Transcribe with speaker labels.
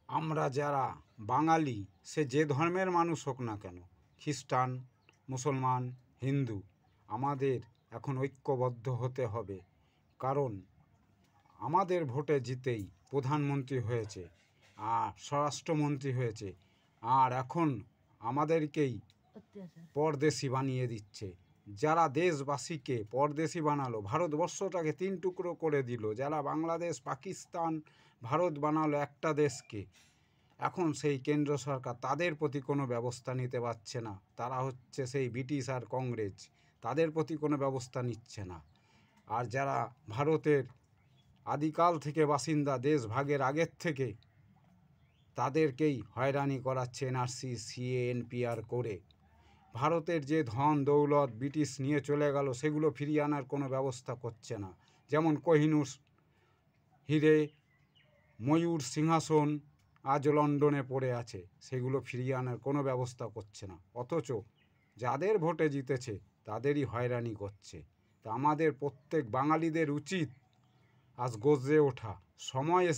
Speaker 1: আমরা যারা বাঙালি, সে যে ধর্মের মানুষ হোক না কেন, খ্রিস্টান, মুসলমান, হিন্দু, আমাদের এখন ঐক্যবদ্ধ হতে হবে। কারণ আমাদের ভোটে জিতেই প্রধানমন্ত্রী হয়েছে আর স্বরাষ্ট্রমন্ত্রী হয়েছে, আর এখন আমাদেরকেই পরদেশি বানিয়ে দিচ্ছে। যারা দেশবাসীকে পরদেশি বানালো, ভারতবর্ষটাকে 3 টুকরো করে দিল, যারা বাংলাদেশ, পাকিস্তান, ভারত বানালো একটা দেশকে, এখন সেই কেন্দ্র সরকার তাদের প্রতি কোনো ব্যবস্থা নিতে পারছে না। তারা হচ্ছে সেই ব্রিটিশ আর কংগ্রেস, তাদের প্রতি কোনো ব্যবস্থা নিচ্ছে না। আর যারা ভারতের আদিকাল থেকে বাসিন্দা, দেশ ভাগের আগের থেকে, তাদেরকেই হয়রানি করাচ্ছে এনআরসি, সিএ, এনপিআর করে। ভারতের যে ধন দৌলত ব্রিটিশ নিয়ে চলে গেল, সেগুলো ফিরিয়ে আনার কোনো ব্যবস্থা করছে না। যেমন কোহিনূর হিরে, ময়ূর সিংহাসন আজ লন্ডনে পড়ে আছে, সেগুলো ফিরিয়ে আনার কোনো ব্যবস্থা করছে না। অথচ যাদের ভোটে জিতেছে তাদেরই হয়রানি করছে। তা আমাদের প্রত্যেক বাঙালিদের উচিত আজ গর্জে ওঠা। সময় এসে